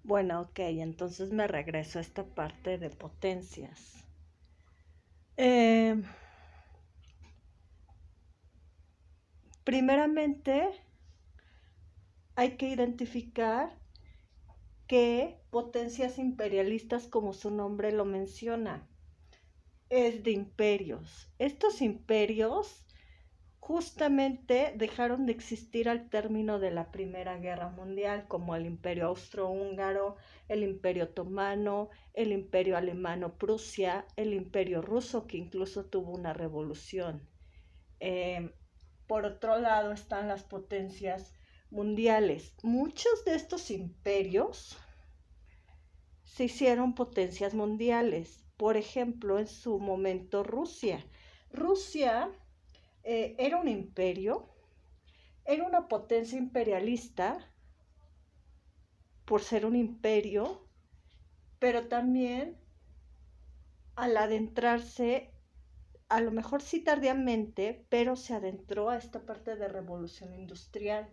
Bueno, ok, entonces me regreso a esta parte de potencias. Eh, Primeramente, hay que identificar que potencias imperialistas, como su nombre lo menciona, es de imperios. Estos imperios justamente dejaron de existir al término de la Primera Guerra Mundial, como el Imperio Austrohúngaro, el Imperio Otomano, el Imperio Alemano-Prusia, el Imperio Ruso, que incluso tuvo una revolución. Por otro lado están las potencias mundiales. Muchos de estos imperios se hicieron potencias mundiales. Por ejemplo, en su momento Rusia. Rusia era un imperio, era una potencia imperialista por ser un imperio, pero también al adentrarse, a lo mejor sí tardíamente, pero se adentró a esta parte de revolución industrial.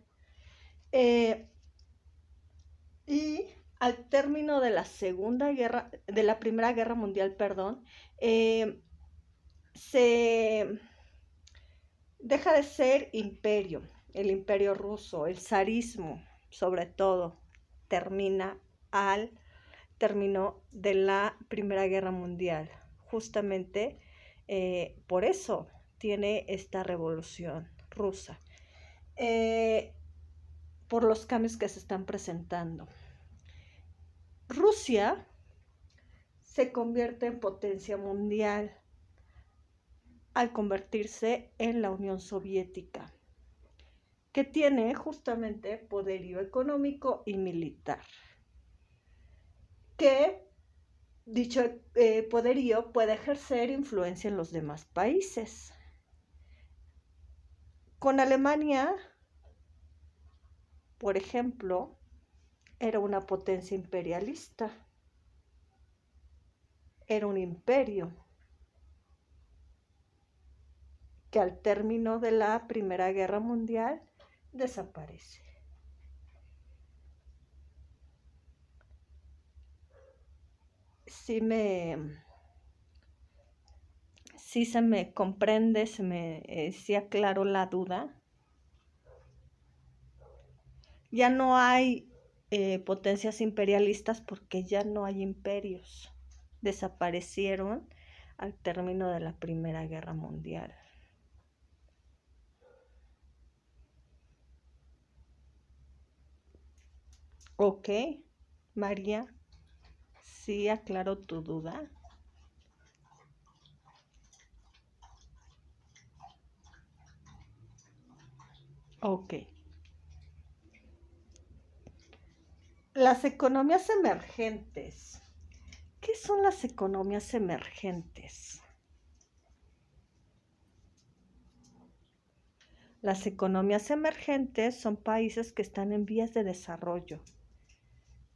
Y al término de la Primera Guerra Mundial, perdón, se deja de ser imperio, el imperio ruso, el zarismo, sobre todo, terminó de la Primera Guerra Mundial. Justamente por eso tiene esta revolución rusa, por los cambios que se están presentando. Rusia se convierte en potencia mundial al convertirse en la Unión Soviética, que tiene justamente poderío económico y militar, que dicho poderío puede ejercer influencia en los demás países. Con Alemania, por ejemplo, era una potencia imperialista, era un imperio que al término de la Primera Guerra Mundial desaparece. Sí se me comprende, sí aclaro la duda. Ya no hay potencias imperialistas porque ya no hay imperios. Desaparecieron al término de la Primera Guerra Mundial. Ok, María, sí aclaro tu duda. Ok. Las economías emergentes. ¿Qué son las economías emergentes? Las economías emergentes son países que están en vías de desarrollo.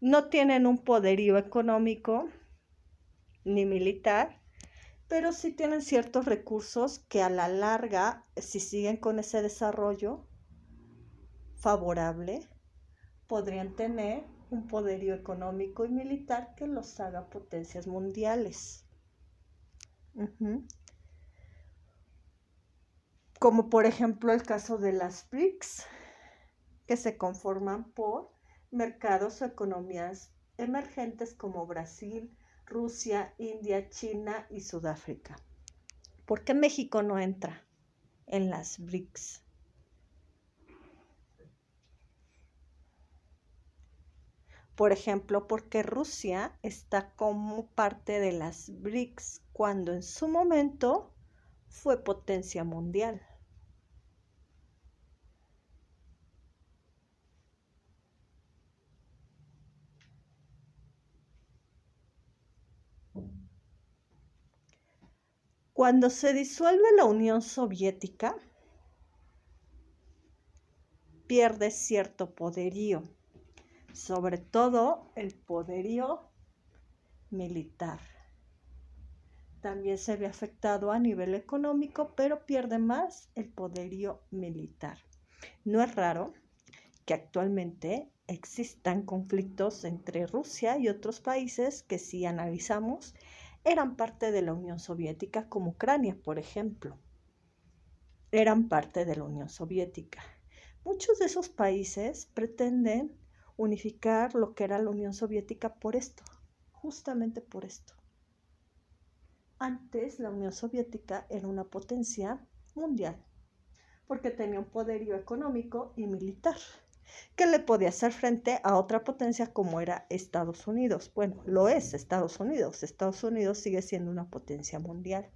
No tienen un poderío económico ni militar, pero sí tienen ciertos recursos que a la larga, si siguen con ese desarrollo favorable, podrían tener un poderío económico y militar que los haga potencias mundiales. Como por ejemplo el caso de las BRICS, que se conforman por mercados o economías emergentes como Brasil, Rusia, India, China y Sudáfrica. ¿Por qué México no entra en las BRICS? Por ejemplo, porque Rusia está como parte de las BRICS cuando en su momento fue potencia mundial. Cuando se disuelve la Unión Soviética, pierde cierto poderío, sobre todo el poderío militar. También se ve afectado a nivel económico, pero pierde más el poderío militar. No es raro que actualmente existan conflictos entre Rusia y otros países que, si analizamos, eran parte de la Unión Soviética, como Ucrania, por ejemplo. Eran parte de la Unión Soviética. Muchos de esos países pretenden unificar lo que era la Unión Soviética por esto, justamente por esto. Antes la Unión Soviética era una potencia mundial, porque tenía un poderío económico y militar, que le podía hacer frente a otra potencia como era Estados Unidos. Bueno, lo es Estados Unidos. Estados Unidos sigue siendo una potencia mundial.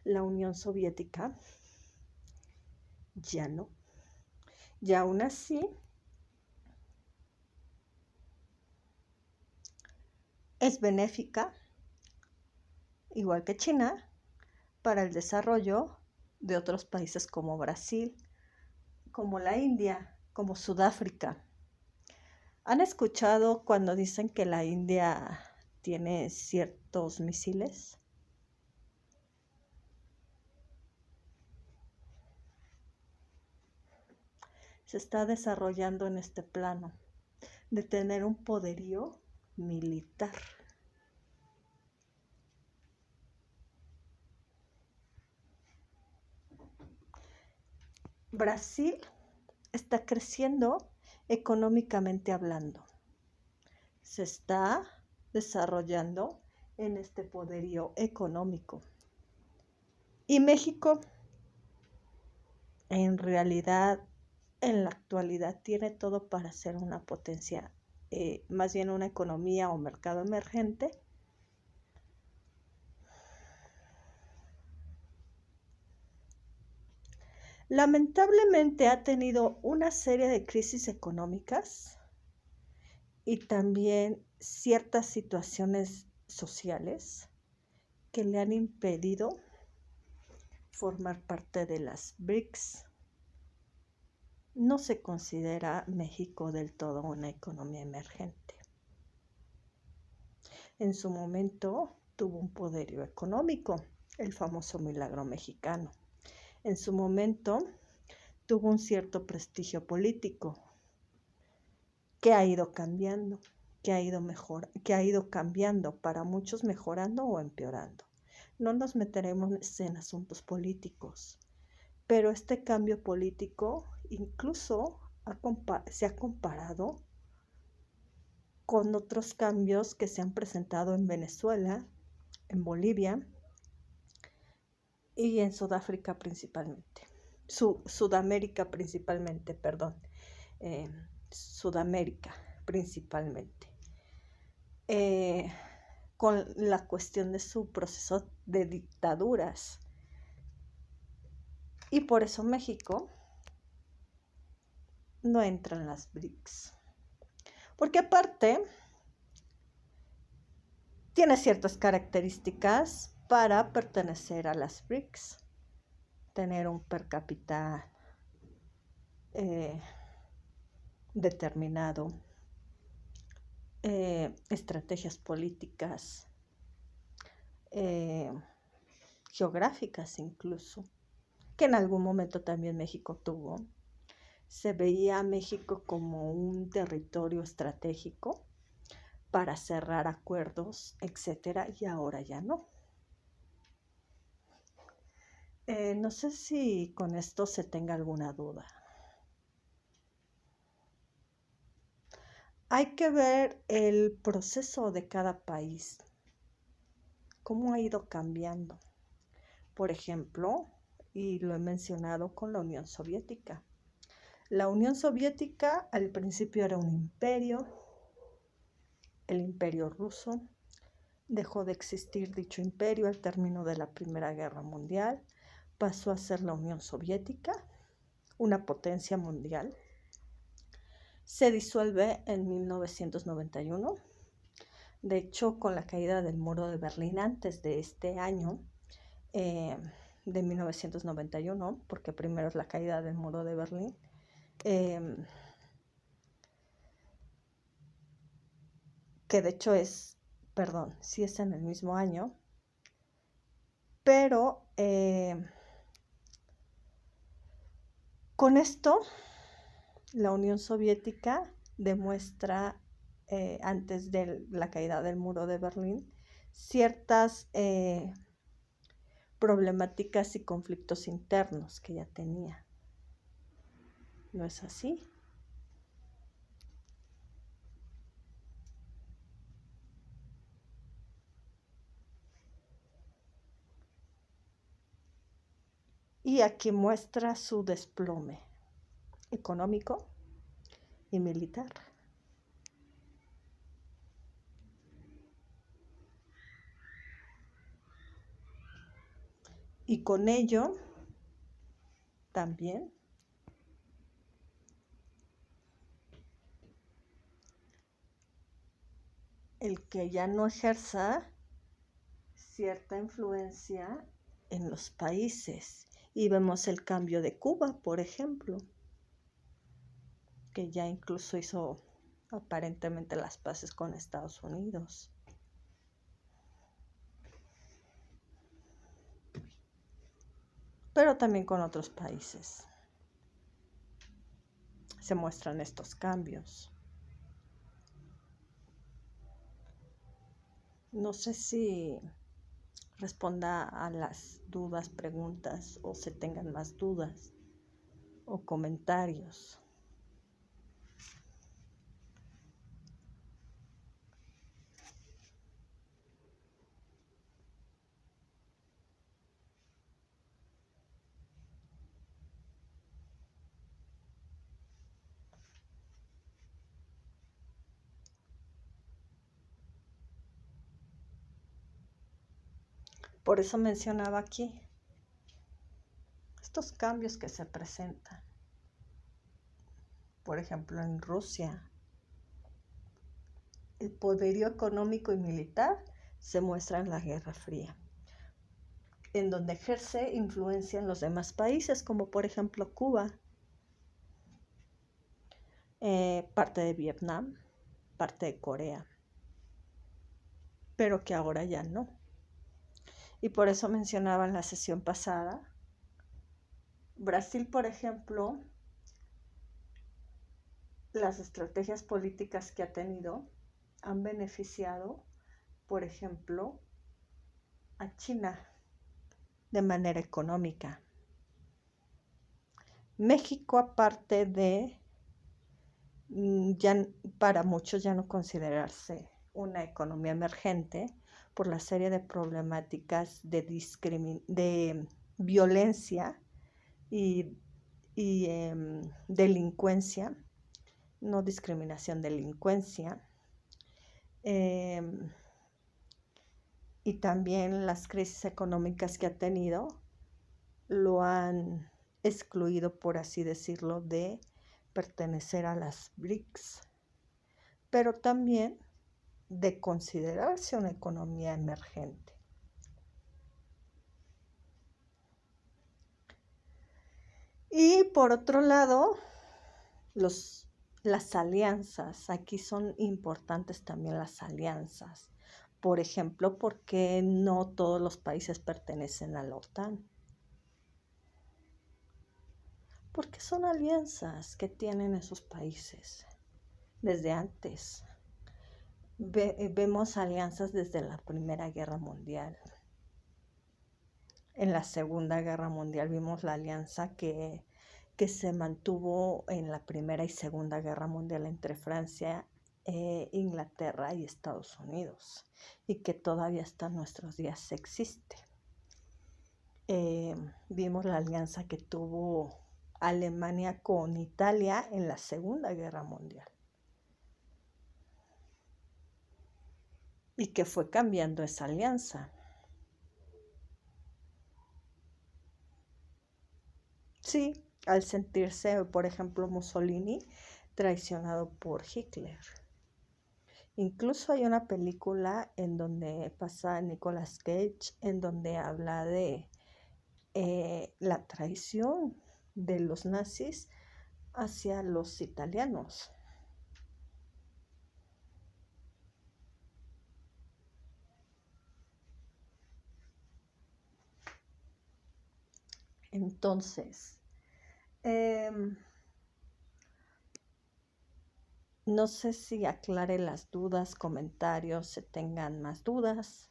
La Unión Soviética ya no. Y aún así, es benéfica, igual que China, para el desarrollo de otros países como Brasil, como la India, como Sudáfrica. ¿Han escuchado cuando dicen que la India tiene ciertos misiles? Se está desarrollando en este plano de tener un poderío militar. Brasil está creciendo económicamente hablando. Se está desarrollando en este poderío económico. Y México, en realidad, en la actualidad, tiene todo para ser una potencia, más bien una economía o mercado emergente. Lamentablemente ha tenido una serie de crisis económicas y también ciertas situaciones sociales que le han impedido formar parte de las BRICS. No se considera México del todo una economía emergente. En su momento tuvo un poderío económico, el famoso milagro mexicano. En su momento tuvo un cierto prestigio político que ha ido cambiando, que ha ido cambiando, para muchos mejorando o empeorando. No nos meteremos en asuntos políticos, pero este cambio político incluso se ha comparado con otros cambios que se han presentado en Venezuela, en Bolivia y en Sudáfrica principalmente. Sudamérica principalmente, perdón. Sudamérica principalmente. Con la cuestión de su proceso de dictaduras. Y por eso México no entra en las BRICS. Porque aparte tiene ciertas características para pertenecer a las BRICS. Tener un per cápita determinado, estrategias políticas, geográficas incluso, que en algún momento también México tuvo. Se veía a México como un territorio estratégico para cerrar acuerdos, etcétera, y ahora ya no. No sé si con esto se tenga alguna duda. Hay que ver el proceso de cada país, cómo ha ido cambiando. Por ejemplo, y lo he mencionado con la Unión Soviética. La Unión Soviética al principio era un imperio, el Imperio Ruso. Dejó de existir dicho imperio al término de la Primera Guerra Mundial. Pasó a ser la Unión Soviética, una potencia mundial. Se disuelve en 1991. De hecho, con la caída del muro de Berlín antes de este año, de 1991, porque primero es la caída del muro de Berlín, que de hecho sí es en el mismo año, pero con esto la Unión Soviética demuestra, antes de la caída del muro de Berlín, ciertas problemáticas y conflictos internos que ya tenía. ¿No es así? Y aquí muestra su desplome económico y militar. Y con ello también el que ya no ejerza cierta influencia en los países. Y vemos el cambio de Cuba, por ejemplo, que ya incluso hizo aparentemente las paces con Estados Unidos. Pero también con otros países se muestran estos cambios. No sé si responda a las dudas, preguntas, o se tengan más dudas o comentarios. Por eso mencionaba aquí estos cambios que se presentan. Por ejemplo, en Rusia, el poderío económico y militar se muestra en la Guerra Fría, en donde ejerce influencia en los demás países, como por ejemplo Cuba, parte de Vietnam, parte de Corea, pero que ahora ya no. Y por eso mencionaba en la sesión pasada, Brasil, por ejemplo, las estrategias políticas que ha tenido han beneficiado, por ejemplo, a China de manera económica. México, aparte de ya para muchos ya no considerarse una economía emergente por la serie de problemáticas de violencia y delincuencia, no discriminación, delincuencia, y también las crisis económicas que ha tenido lo han excluido, por así decirlo, de pertenecer a las BRICS, pero también de considerarse una economía emergente. Y por otro lado, las alianzas. Aquí son importantes también las alianzas. Por ejemplo, porque no todos los países pertenecen a la OTAN. Porque son alianzas que tienen esos países desde antes. Vemos alianzas desde la Primera Guerra Mundial. En la Segunda Guerra Mundial vimos la alianza que se mantuvo en la Primera y Segunda Guerra Mundial entre Francia, Inglaterra y Estados Unidos, y que todavía hasta nuestros días existe. Vimos la alianza que tuvo Alemania con Italia en la Segunda Guerra Mundial, y que fue cambiando esa alianza. Sí, al sentirse, por ejemplo, Mussolini traicionado por Hitler. Incluso hay una película en donde pasa Nicolas Cage, en donde habla de la traición de los nazis hacia los italianos. Entonces, No sé si aclare las dudas, comentarios, se tengan más dudas.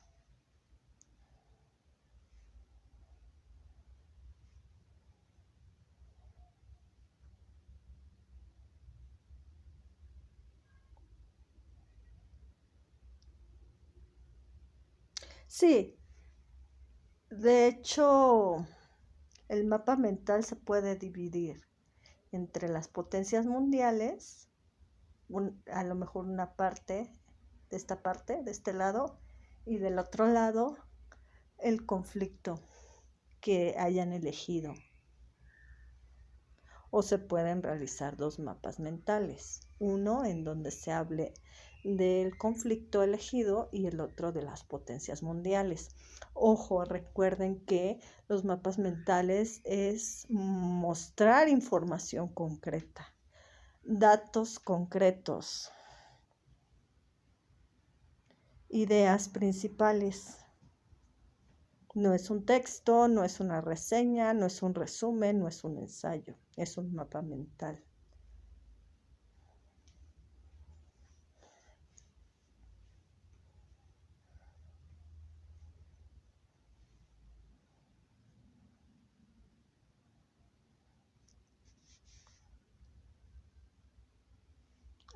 Sí, de hecho, el mapa mental se puede dividir entre las potencias mundiales, a lo mejor una parte, de este lado, y del otro lado, el conflicto que hayan elegido. O se pueden realizar dos mapas mentales, uno en donde se hable del conflicto elegido y el otro de las potencias mundiales. Ojo, recuerden que los mapas mentales es mostrar información concreta, datos concretos, ideas principales. No es un texto, no es una reseña, no es un resumen, no es un ensayo, es un mapa mental.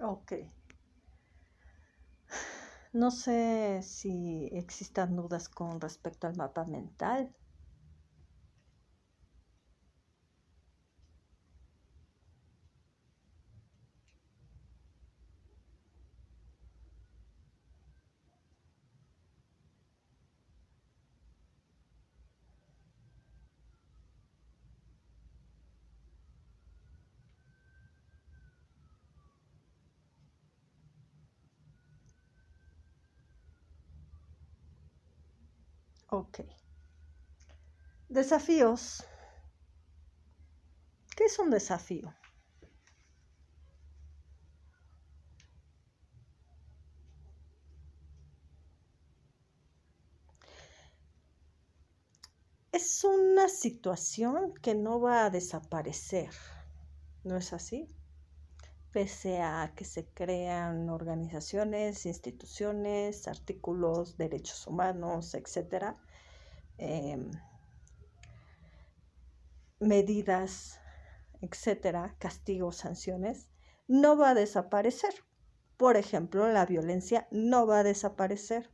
Ok. No sé si existan dudas con respecto al mapa mental. Ok. Desafíos. ¿Qué es un desafío? Es una situación que no va a desaparecer, ¿no es así? Pese a que se crean organizaciones, instituciones, artículos, derechos humanos, etcétera, medidas, etcétera, castigos, sanciones, no va a desaparecer. Por ejemplo, la violencia no va a desaparecer.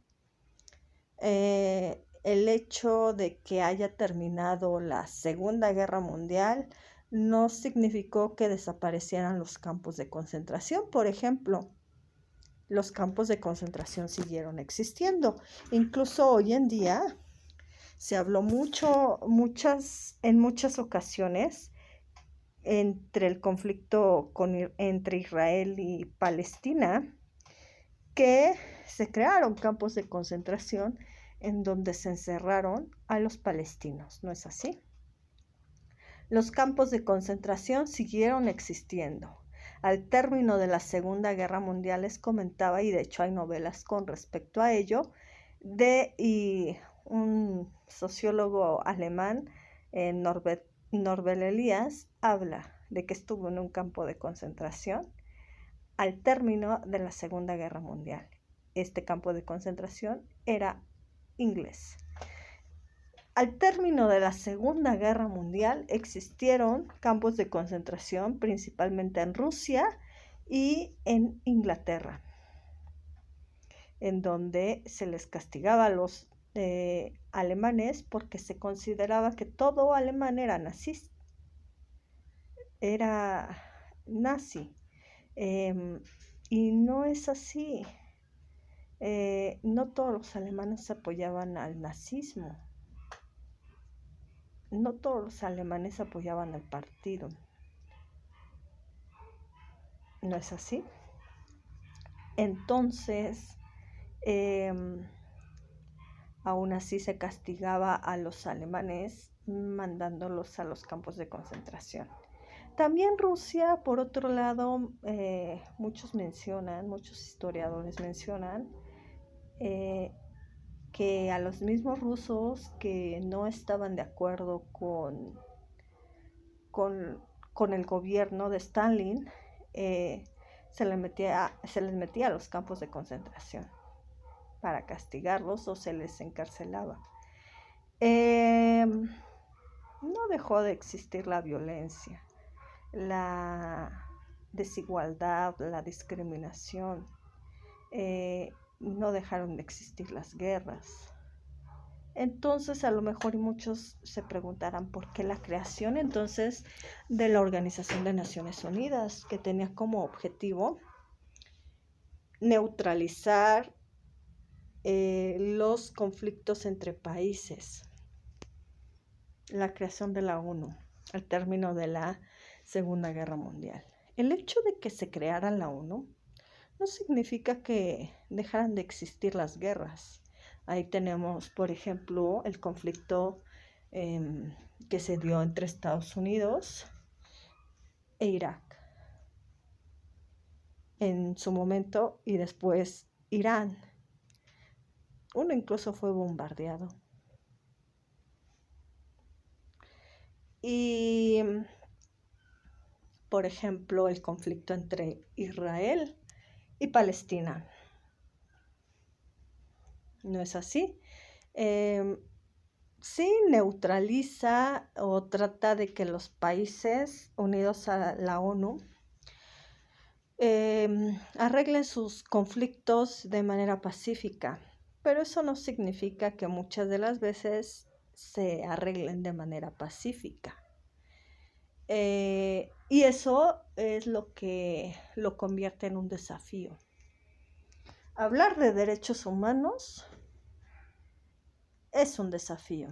El hecho de que haya terminado la Segunda Guerra Mundial no significó que desaparecieran los campos de concentración, por ejemplo. Los campos de concentración siguieron existiendo. Incluso hoy en día se habló en muchas ocasiones entre el conflicto entre Israel y Palestina, que se crearon campos de concentración en donde se encerraron a los palestinos, ¿no es así? Los campos de concentración siguieron existiendo. Al término de la Segunda Guerra Mundial les comentaba, y de hecho hay novelas con respecto a ello, y un sociólogo alemán, Norbert Elias, habla de que estuvo en un campo de concentración al término de la Segunda Guerra Mundial. Este campo de concentración era inglés. Al término de la Segunda Guerra Mundial existieron campos de concentración principalmente en Rusia y en Inglaterra, en donde se les castigaba a los alemanes porque se consideraba que todo alemán era nazi. Y no es así. No todos los alemanes apoyaban al nazismo. No todos los alemanes apoyaban al partido. ¿No es así? Entonces, aún así se castigaba a los alemanes mandándolos a los campos de concentración. También Rusia, por otro lado, muchos historiadores mencionan que a los mismos rusos que no estaban de acuerdo con el gobierno de Stalin, se les metía a los campos de concentración para castigarlos o se les encarcelaba. No dejó de existir la violencia, la desigualdad, la discriminación. No dejaron de existir las guerras. Entonces, a lo mejor muchos se preguntarán por qué la creación entonces de la Organización de Naciones Unidas, que tenía como objetivo neutralizar los conflictos entre países. La creación de la ONU, al término de la Segunda Guerra Mundial. El hecho de que se creara la ONU no significa que dejaran de existir las guerras. Ahí tenemos, por ejemplo, el conflicto que se dio entre Estados Unidos e Irak en su momento, y después Irán. Uno incluso fue bombardeado. Y, por ejemplo, el conflicto entre Israel y Palestina. ¿No es así? Sí neutraliza o trata de que los países unidos a la ONU arreglen sus conflictos de manera pacífica, pero eso no significa que muchas de las veces se arreglen de manera pacífica. Y eso es lo que lo convierte en un desafío. Hablar de derechos humanos es un desafío.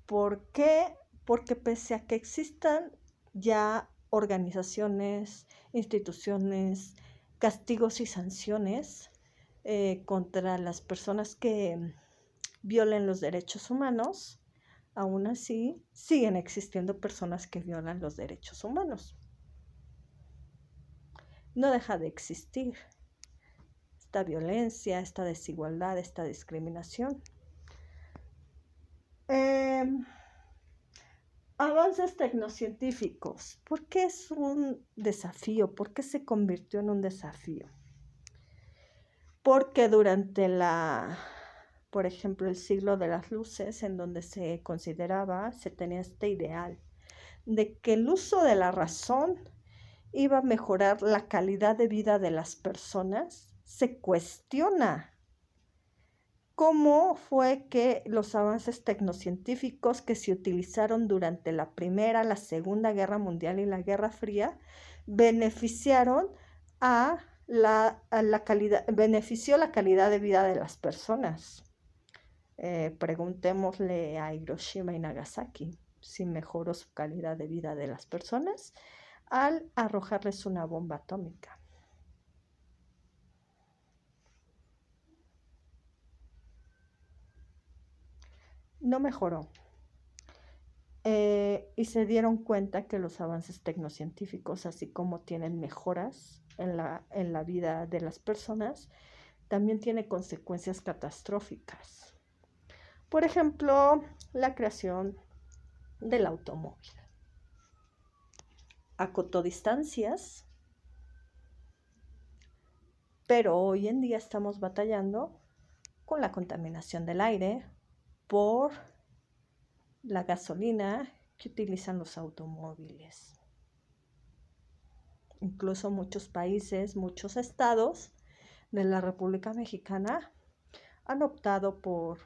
¿Por qué? Porque pese a que existan ya organizaciones, instituciones, castigos y sanciones contra las personas que violen los derechos humanos, aún así siguen existiendo personas que violan los derechos humanos. No deja de existir esta violencia, esta desigualdad, esta discriminación. Avances tecnocientíficos. ¿Por qué es un desafío? ¿Por qué se convirtió en un desafío? Porque durante por ejemplo, el siglo de las luces, en donde se tenía este ideal de que el uso de la razón iba a mejorar la calidad de vida de las personas, se cuestiona cómo fue que los avances tecnocientíficos que se utilizaron durante la Primera, la Segunda Guerra Mundial y la Guerra Fría benefició la calidad de vida de las personas. Preguntémosle a Hiroshima y Nagasaki si mejoró su calidad de vida de las personas al arrojarles una bomba atómica. No mejoró. Y se dieron cuenta que los avances tecnocientíficos, así como tienen mejoras en la vida de las personas, también tiene consecuencias catastróficas. Por ejemplo, la creación del automóvil. Acortó distancias, pero hoy en día estamos batallando con la contaminación del aire por la gasolina que utilizan los automóviles. Incluso muchos países, muchos estados de la República Mexicana han optado por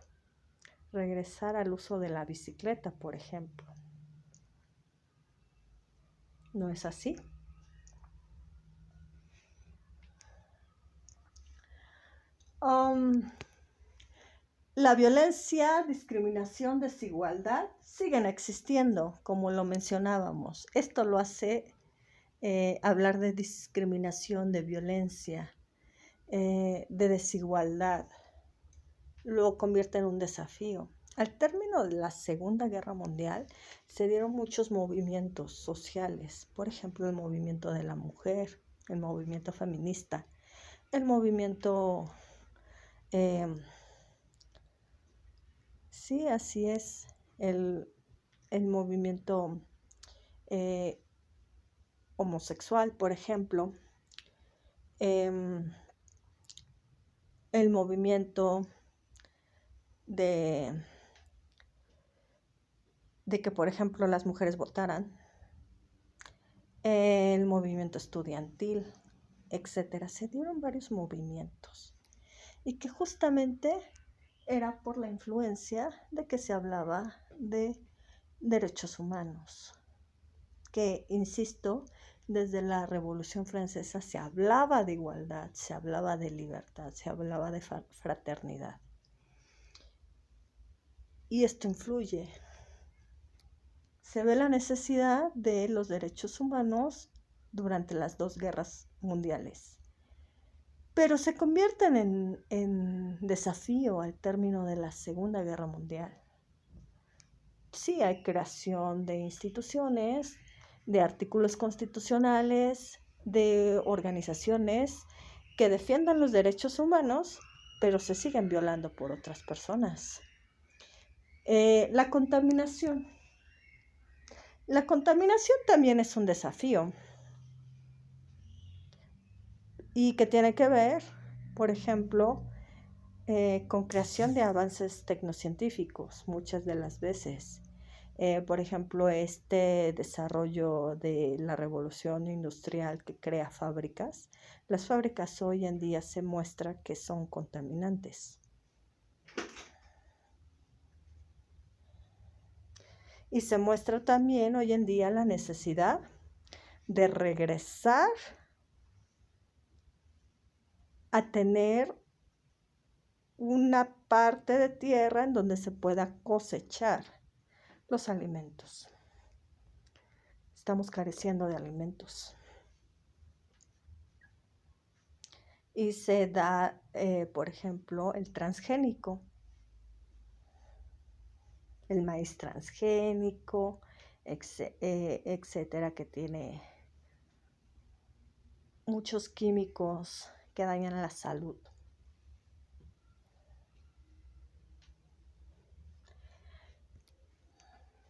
regresar al uso de la bicicleta, por ejemplo. ¿No es así? La violencia, discriminación, desigualdad siguen existiendo, como lo mencionábamos. Esto lo hace hablar de discriminación, de violencia, de desigualdad. Lo convierte en un desafío. Al término de la Segunda Guerra Mundial se dieron muchos movimientos sociales, por ejemplo, el movimiento de la mujer, el movimiento feminista, el movimiento... sí, así es, el movimiento homosexual, por ejemplo, el movimiento de que, por ejemplo, las mujeres votaran, el movimiento estudiantil, etcétera. Se dieron varios movimientos y que justamente era por la influencia de que se hablaba de derechos humanos, que, insisto, desde la Revolución Francesa se hablaba de igualdad, se hablaba de libertad, se hablaba de fraternidad. Y esto influye. Se ve la necesidad de los derechos humanos durante las 2 guerras mundiales, pero se convierten en desafío al término de la Segunda Guerra Mundial. Sí, hay creación de instituciones, de artículos constitucionales, de organizaciones que defiendan los derechos humanos, pero se siguen violando por otras personas. La contaminación. La contaminación también es un desafío y que tiene que ver, por ejemplo, con creación de avances tecnocientíficos muchas de las veces. Por ejemplo, este desarrollo de la revolución industrial que crea fábricas. Las fábricas hoy en día se muestra que son contaminantes. Y se muestra también hoy en día la necesidad de regresar a tener una parte de tierra en donde se pueda cosechar los alimentos. Estamos careciendo de alimentos. Y se da, por ejemplo, el transgénico, el maíz transgénico, etcétera, que tiene muchos químicos que dañan la salud.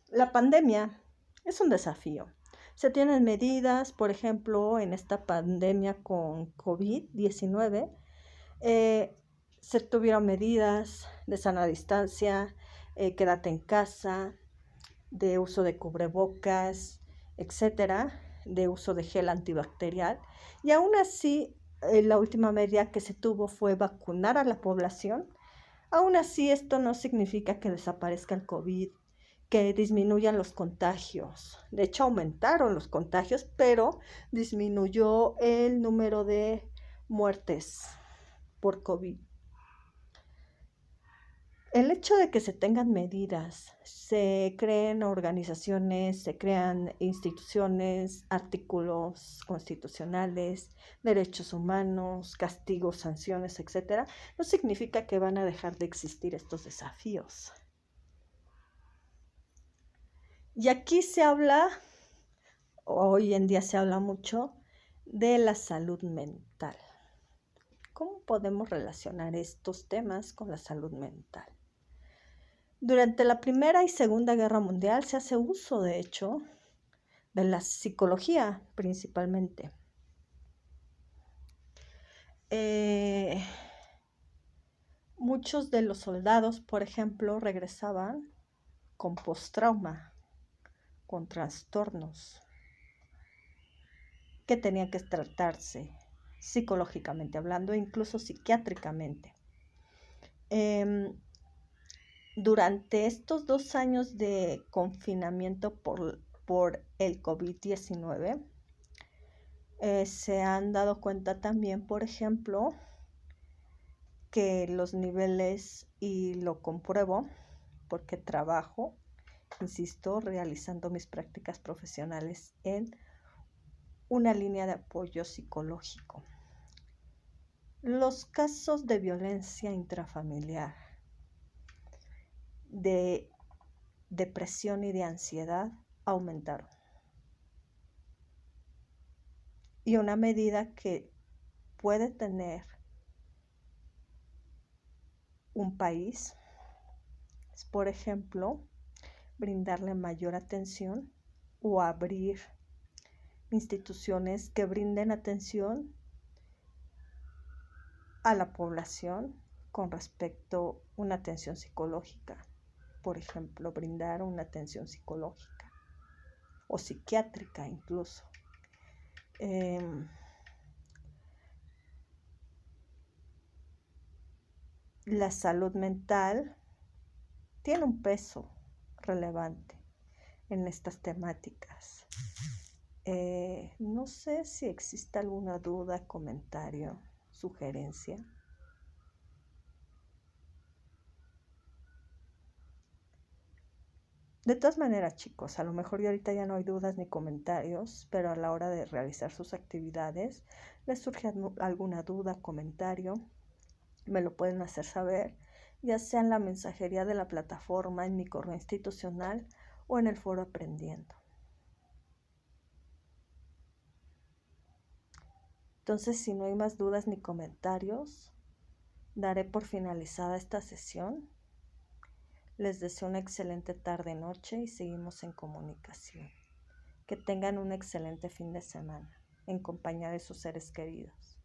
La pandemia es un desafío. Se tienen medidas, por ejemplo, en esta pandemia con COVID-19, se tuvieron medidas de sana distancia, quédate en casa, de uso de cubrebocas, etcétera, de uso de gel antibacterial. Y aún así, la última medida que se tuvo fue vacunar a la población. Aún así, esto no significa que desaparezca el COVID, que disminuyan los contagios. De hecho, aumentaron los contagios, pero disminuyó el número de muertes por COVID. El hecho de que se tengan medidas, se creen organizaciones, se crean instituciones, artículos constitucionales, derechos humanos, castigos, sanciones, etcétera, no significa que van a dejar de existir estos desafíos. Y aquí se habla, hoy en día se habla mucho, de la salud mental. ¿Cómo podemos relacionar estos temas con la salud mental? Durante la Primera y Segunda Guerra Mundial se hace uso, de hecho, de la psicología principalmente. Muchos de los soldados, por ejemplo, regresaban con postrauma, con trastornos que tenían que tratarse psicológicamente hablando, incluso psiquiátricamente. Durante estos 2 años de confinamiento por el COVID-19, se han dado cuenta también, por ejemplo, que los niveles, y lo compruebo porque trabajo, insisto, realizando mis prácticas profesionales en una línea de apoyo psicológico. Los casos de violencia intrafamiliar, de depresión y de ansiedad aumentaron. Y una medida que puede tener un país es, por ejemplo, brindarle mayor atención o abrir instituciones que brinden atención a la población con respecto a una atención psicológica. Por ejemplo, brindar una atención psicológica o psiquiátrica incluso. La salud mental tiene un peso relevante en estas temáticas. No sé si existe alguna duda, comentario, sugerencia. De todas maneras, chicos, a lo mejor ahorita ya no hay dudas ni comentarios, pero a la hora de realizar sus actividades, les surge alguna duda, comentario, me lo pueden hacer saber, ya sea en la mensajería de la plataforma, en mi correo institucional o en el foro Aprendiendo. Entonces, si no hay más dudas ni comentarios, daré por finalizada esta sesión. Les deseo una excelente tarde-noche y seguimos en comunicación. Que tengan un excelente fin de semana en compañía de sus seres queridos.